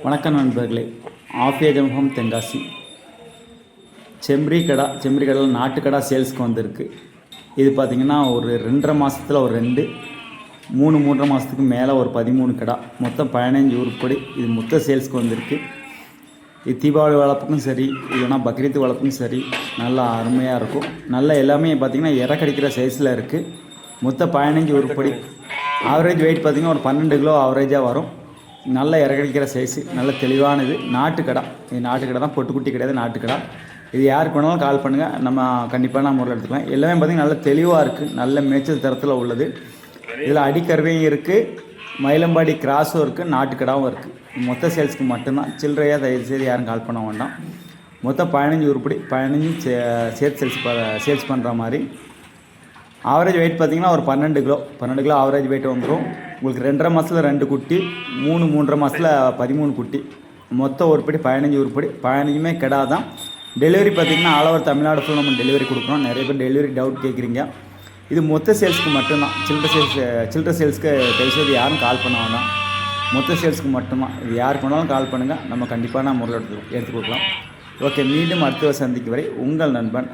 வணக்கம் நண்பர்களே. ஆஃபியா ஜம்ஹம் தென்காசி செம்பரி கடையில் நாட்டுக்கடா சேல்ஸ்க்கு வந்திருக்கு. இது பார்த்திங்கன்னா ஒரு 2.5 மாதத்தில் ஒரு 2, 3 மாதத்துக்கு மேலே ஒரு 13 கடா, மொத்தம் 15 உருப்படி. இது மொத்த சேல்ஸ்க்கு வந்திருக்கு. இது தீபாவளி வளர்ப்புக்கும் சரி, இல்லைனா பக்ரீத் வளர்ப்புக்கும் சரி, நல்லா அருமையாக இருக்கும். நல்லா எல்லாமே பார்த்திங்கன்னா இறக்கடிக்கிற சைஸில் இருக்குது. மொத்தம் 15 உருப்படி. ஆவரேஜ் வெயிட் பார்த்திங்கன்னா ஒரு 12 கிலோ ஆவரேஜாக வரும். நல்ல இறக்கடிக்கிற சைஸு, நல்ல தெளிவானது. நாட்டுக்கடா, இது நாட்டுக்கடை தான், பொட்டுக்குட்டி கிடையாது, நாட்டுக்கடா. இது யாருக்கு வேணாலும் கால் பண்ணுங்கள், நம்ம கண்டிப்பாக நான் முறையில் எடுத்துக்கலாம். எல்லாமே பார்த்திங்கன்னா நல்ல தெளிவாக இருக்குது, நல்ல மேய்ச்சல் தரத்தில் உள்ளது. இதில் அடிக்கருவையும் இருக்குது, மயிலம்பாடி கிராஸும் இருக்குது, நாட்டுக்கடாவும் இருக்குது. மொத்த சேல்ஸுக்கு மட்டும்தான். சில்லறையாக தயவுசெய்து யாரும் கால் பண்ண வேண்டாம். மொத்தம் 15 உருப்படி, 15 சேர்த்து சேல்ஸ் பண்ணுற மாதிரி. ஆவரேஜ் வெயிட் பார்த்திங்கன்னா ஒரு 12 கிலோ ஆவரேஜ் வெயிட் வந்துடும். உங்களுக்கு 2.5 மாதத்தில் 2 குட்டி, 3.5 மாதத்தில் 13 குட்டி. மொத்தம் உருப்படி 15 உருப்படி. 15மே கிடா தான். டெலிவரி பார்த்திங்கன்னா ஆல் ஓவர் தமிழ்நாடு ஃபுல் நம்ம டெலிவரி கொடுக்குறோம். நிறைய பேர் டெலிவரி டவுட் கேட்குறீங்க. இது மொத்த சேல்ஸுக்கு மட்டும்தான். சில்லறை சேல்ஸுக்கு தயவுசெய்து யாரும் கால் பண்ண வேண்டாம். மொத்த சேல்ஸுக்கு மட்டும்தான். இது யாருக்கு வேணாலும் கால் பண்ணுங்கள், நம்ம கண்டிப்பாக நான் முறையில் எடுத்து கொடுக்கலாம். ஓகே, மீண்டும் அடுத்த சந்திக்கு வரை உங்கள் நண்பன்.